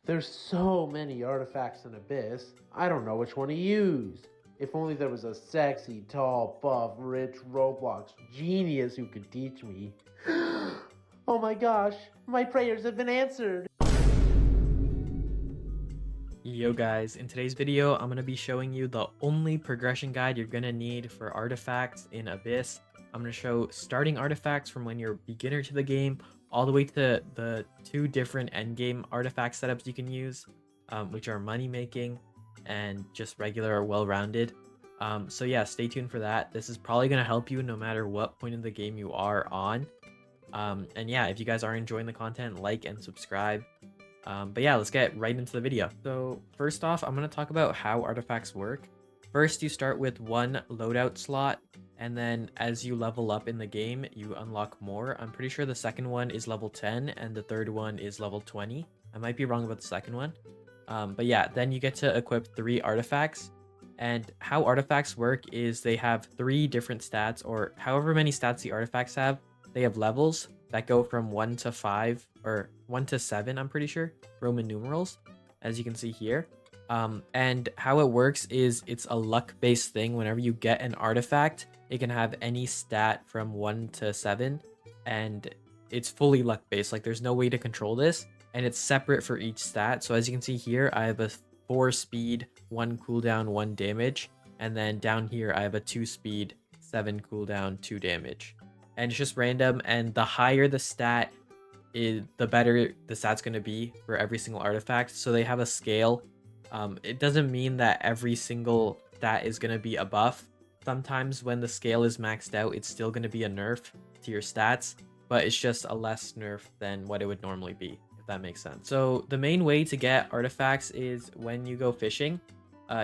There's so many artifacts in Abyss, I don't know which one to use. If only there was a sexy, tall, buff, rich Roblox genius who could teach me. Oh my gosh, my prayers have been answered! Yo guys, in today's video, I'm going to be showing you the only progression guide you're going to need for artifacts in Abyss. I'm going to show starting artifacts from when you're beginner to the game, all the way to the two different endgame artifact setups you can use, which are money making and just regular or well-rounded. So yeah, stay tuned for that. This is probably going to help you no matter what point in the game you are on. And yeah, if you guys are enjoying the content, like and subscribe. But yeah, let's get right into the video. So first off, I'm going to talk about how artifacts work. First, you start with one loadout slot, and then as you level up in the game, you unlock more. I'm pretty sure the second one is level 10 and the third one is level 20. I might be wrong about the second one. But yeah, then you get to equip 3 artifacts. And how artifacts work is they have 3 different stats, or however many stats the artifacts have. They have levels that go from 1 to 5 or 1 to 7, I'm pretty sure, Roman numerals, as you can see here. And how it works is it's a luck-based thing. Whenever you get an artifact, it can have any stat from 1 to 7, and it's fully luck-based. Like, there's no way to control this, and it's separate for each stat. So as you can see here, I have a 4 speed, 1 cooldown, 1 damage, and then down here I have a 2 speed, 7 cooldown, 2 damage. And it's just random, and the higher the stat is, the better the stat's going to be for every single artifact. So they have a scale. It doesn't mean that every single stat is going to be a buff. Sometimes when the scale is maxed out, it's still going to be a nerf to your stats, but it's just a less nerf than what it would normally be, if that makes sense. So the main way to get artifacts is when you go fishing.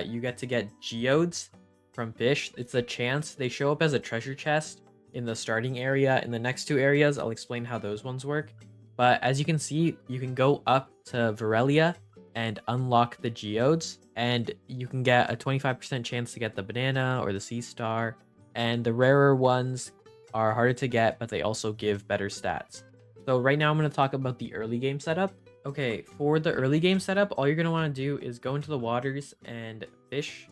You get to get geodes from fish. It's a chance. They show up as a treasure chest in the starting area. In the next 2 areas, I'll explain how those ones work. But as you can see, you can go up to Varelia and unlock the geodes, and you can get a 25% chance to get the banana or the sea star. And the rarer ones are harder to get, but they also give better stats. So right now I'm going to talk about the early game setup. Okay, for the early game setup, all you're going to want to do is go into the waters and fish.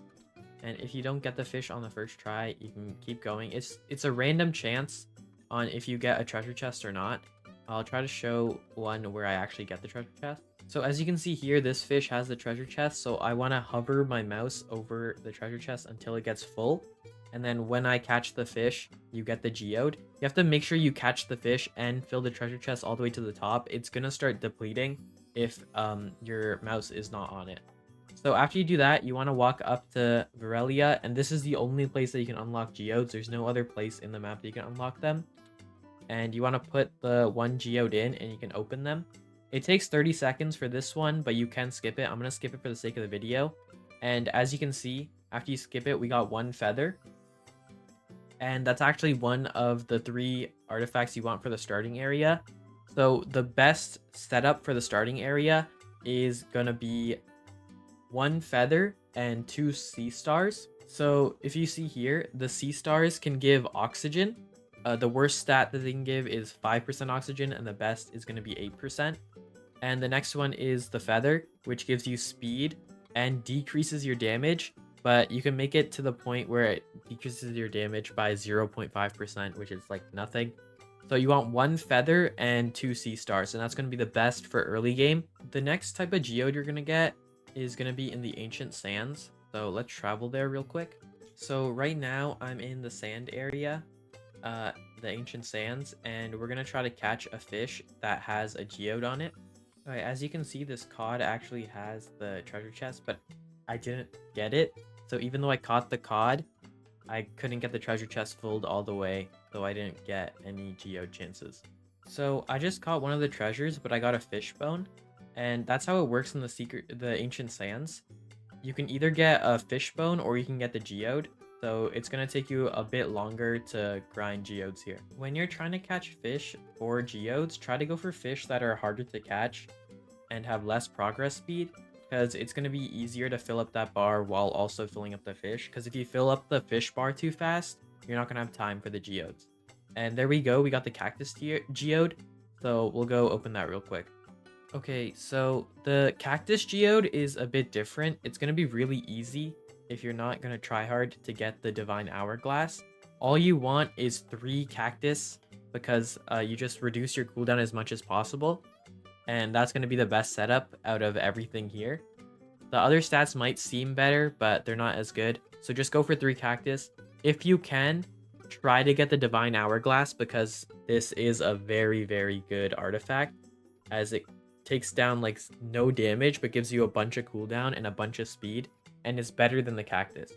And if you don't get the fish on the first try, you can keep going. It's a random chance on if you get a treasure chest or not. I'll try to show one where I actually get the treasure chest. So as you can see here, this fish has the treasure chest. So I want to hover my mouse over the treasure chest until it gets full. And then when I catch the fish, you get the geode. You have to make sure you catch the fish and fill the treasure chest all the way to the top. It's going to start depleting if your mouse is not on it. So after you do that, you want to walk up to Varelia, and this is the only place that you can unlock geodes. There's no other place in the map that you can unlock them. And you want to put the 1 geode in, and you can open them. It takes 30 seconds for this one, but you can skip it. I'm going to skip it for the sake of the video. And as you can see, after you skip it, we got 1 feather. And that's actually one of the 3 artifacts you want for the starting area. So the best setup for the starting area is going to be 1 feather and 2 sea stars. So if you see here, the sea stars can give oxygen. The worst stat that they can give is 5% oxygen, and the best is going to be 8%. And the next one is the feather, which gives you speed and decreases your damage, but you can make it to the point where it decreases your damage by 0.5%, which is like nothing. So you want 1 feather and 2 sea stars, and that's going to be the best for early game. The next type of geode you're going to get is going to be in the ancient sands. So let's travel there real quick. So right now I'm in the sand area, the ancient sands, and we're going to try to catch a fish that has a geode on it. All right, as you can see, this cod actually has the treasure chest, but I didn't get it. So even though I caught the cod, I couldn't get the treasure chest filled all the way, so I didn't get any geode chances. So I just caught one of the treasures, but I got a fish bone. And that's how it works in the ancient sands. You can either get a fish bone or you can get the geode. So it's going to take you a bit longer to grind geodes here. When you're trying to catch fish or geodes, try to go for fish that are harder to catch and have less progress speed, because it's going to be easier to fill up that bar while also filling up the fish. Because if you fill up the fish bar too fast, you're not going to have time for the geodes. And there we go. We got the cactus geode. So we'll go open that real quick. Okay, so the cactus geode is a bit different. It's going to be really easy if you're not going to try hard to get the divine hourglass. All you want is 3 cactus because you just reduce your cooldown as much as possible. And that's going to be the best setup out of everything here. The other stats might seem better, but they're not as good. So just go for 3 cactus. If you can, try to get the divine hourglass because this is a very, very good artifact as it takes down like no damage but gives you a bunch of cooldown and a bunch of speed, and it's better than the cactus.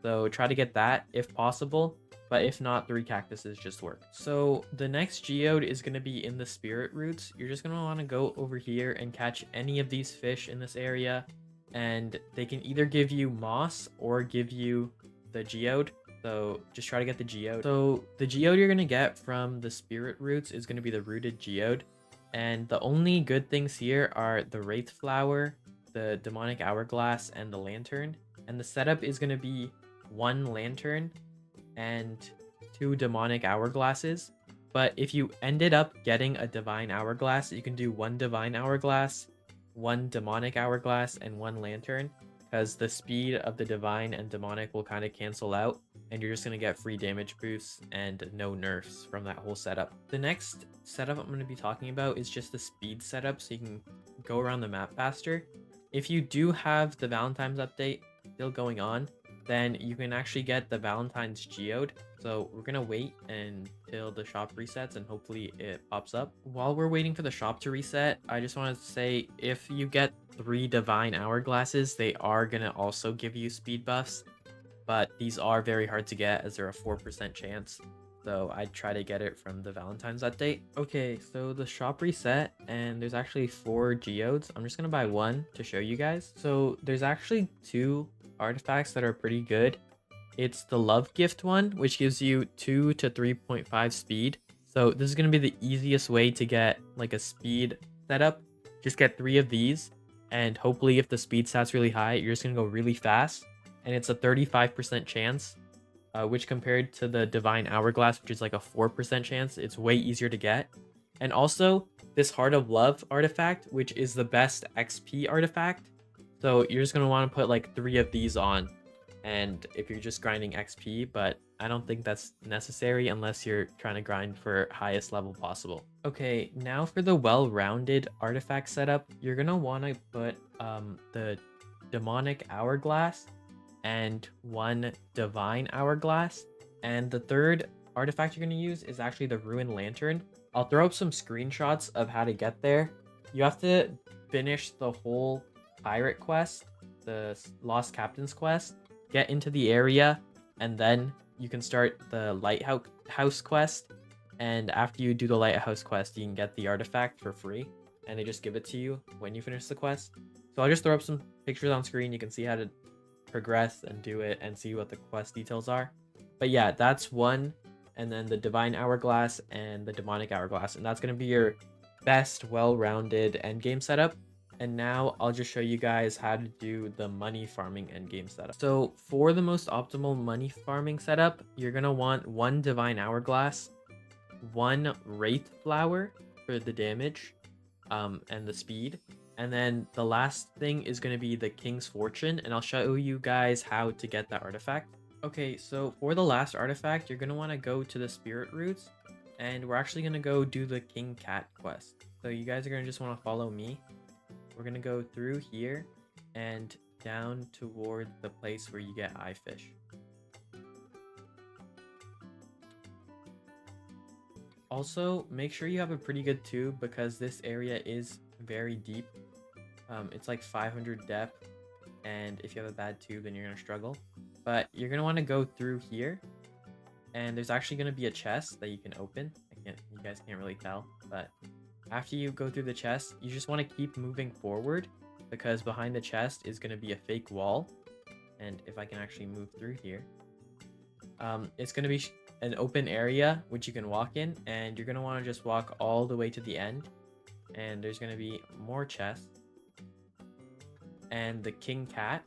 So try to get that if possible, but if not, 3 cactuses just work. So the next geode is going to be in the spirit roots. You're just going to want to go over here and catch any of these fish in this area, and they can either give you moss or give you the geode. So just try to get the geode. So the geode you're going to get from the spirit roots is going to be the rooted geode. And the only good things here are the Wraith Flower, the Demonic Hourglass, and the Lantern. And the setup is going to be 1 Lantern and 2 Demonic Hourglasses. But if you ended up getting a Divine Hourglass, you can do 1 Divine Hourglass, 1 Demonic Hourglass, and 1 Lantern. Because the speed of the Divine and Demonic will kind of cancel out. And you're just going to get free damage boosts and no nerfs from that whole setup. The next setup I'm going to be talking about is just the speed setup so you can go around the map faster. If you do have the Valentine's update still going on, then you can actually get the Valentine's geode. So we're going to wait until the shop resets and hopefully it pops up. While we're waiting for the shop to reset, I just wanted to say if you get 3 divine hourglasses, they are going to also give you speed buffs. But these are very hard to get as they're a 4% chance. So I'd try to get it from the Valentine's update. Okay, so the shop reset and there's actually 4 geodes. I'm just going to buy 1 to show you guys. So there's actually 2 artifacts that are pretty good. It's the love gift one, which gives you 2 to 3.5 speed. So this is going to be the easiest way to get like a speed setup. Just get 3 of these. And hopefully if the speed stat's really high, you're just going to go really fast. And it's a 35% chance, which compared to the Divine Hourglass, which is like a 4% chance, it's way easier to get. And also, this Heart of Love artifact, which is the best XP artifact. So you're just going to want to put like 3 of these on. And if you're just grinding XP, but I don't think that's necessary unless you're trying to grind for highest level possible. Okay, now for the well-rounded artifact setup, you're going to want to put the Demonic Hourglass and 1 Divine Hourglass. And the third artifact you're going to use is actually the Ruined Lantern. I'll throw up some screenshots of how to get there. You have to finish the whole pirate quest, the Lost Captain's quest, get into the area, and then you can start the Lighthouse quest. And after you do the Lighthouse quest, you can get the artifact for free, and they just give it to you when you finish the quest. So I'll just throw up some pictures on screen. You can see how to progress and do it and see what the quest details are. But yeah, that's 1, and then the Divine Hourglass and the Demonic Hourglass, and that's going to be your best well-rounded endgame setup. And now I'll just show you guys how to do the money farming endgame setup. So for the most optimal money farming setup, you're going to want 1 Divine Hourglass, 1 Wraith Flower for the damage and the speed. And then the last thing is going to be the King's Fortune, and I'll show you guys how to get that artifact. Okay, so for the last artifact, you're going to want to go to the Spirit Roots, and we're actually going to go do the King Cat quest. So you guys are going to just want to follow me. We're going to go through here and down toward the place where you get eye fish. Also, make sure you have a pretty good tube because this area is very deep. It's like 500 depth, and if you have a bad tube, then you're going to struggle. But you're going to want to go through here, and there's actually going to be a chest that you can open. You guys can't really tell, but after you go through the chest, you just want to keep moving forward because behind the chest is going to be a fake wall. And if I can actually move through here, it's going to be an open area which you can walk in, and you're going to want to just walk all the way to the end, and there's going to be more chests and the King Cat.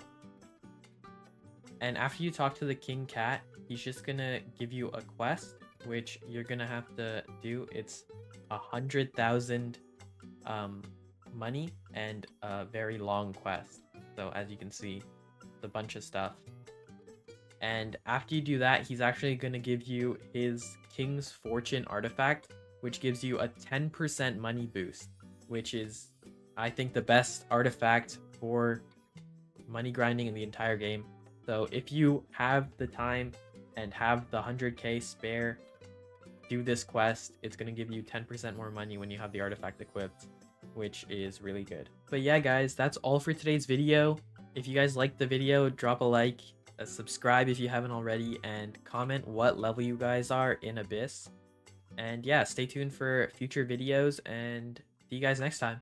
And after you talk to the King Cat, he's just going to give you a quest which you're going to have to do. It's 100,000 money and a very long quest. So as you can see, it's a bunch of stuff. And after you do that, he's actually going to give you his King's Fortune artifact, which gives you a 10% money boost, which is, I think, the best artifact for money grinding in the entire game. So if you have the time and have the 100k spare, do this quest. It's going to give you 10% more money when you have the artifact equipped, which is really good. But yeah, guys, that's all for today's video. If you guys liked the video, drop a like, subscribe if you haven't already, and comment what level you guys are in Abyss. And yeah, stay tuned for future videos, and see you guys next time.